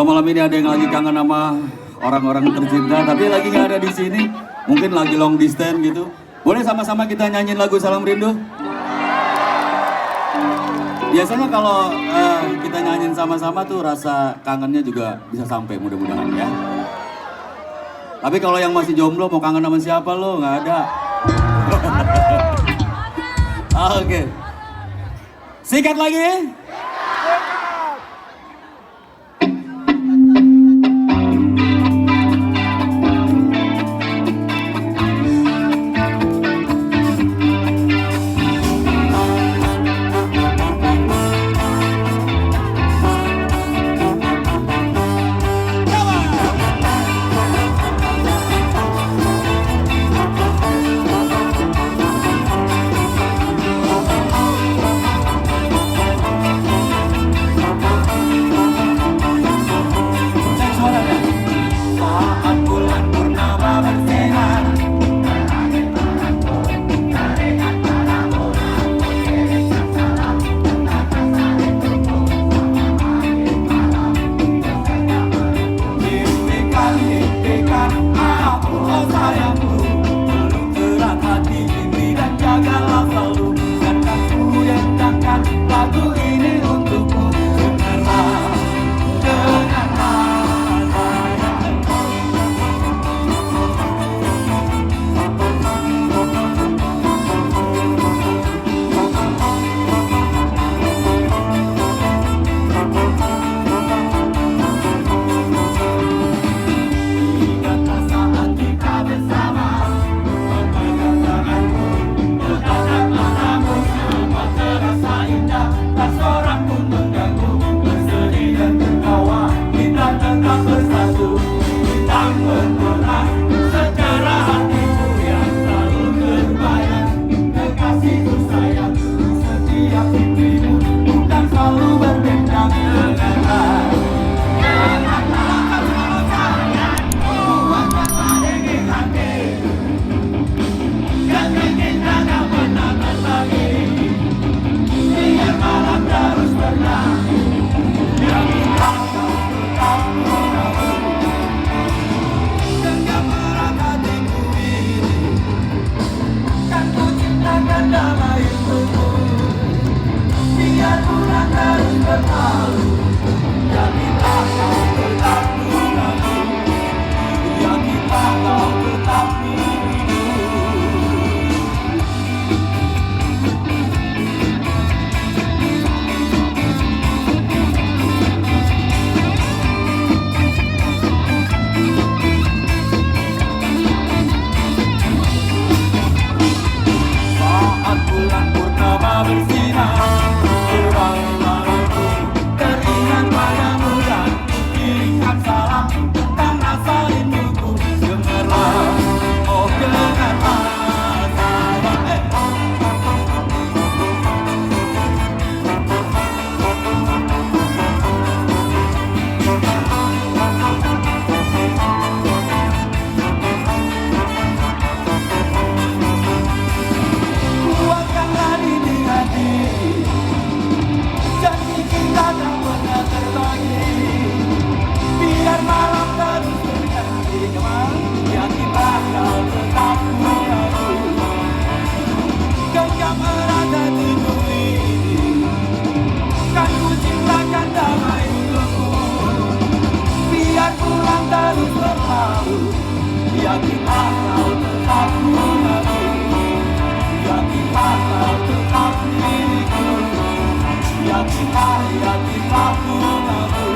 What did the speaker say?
Kalau malam ini ada yang lagi kangen sama orang-orang tercinta, tapi lagi nggak ada di sini, mungkin lagi long distance gitu. Boleh sama-sama kita nyanyiin lagu Salam Rindu? Biasanya kalau kita nyanyiin sama-sama tuh rasa kangennya juga bisa sampai mudah-mudahan ya. Tapi kalau yang masih jomblo mau kangen sama siapa lo? Nggak ada. Oke. Sikat lagi. Yakinlah kau tetap menunggu.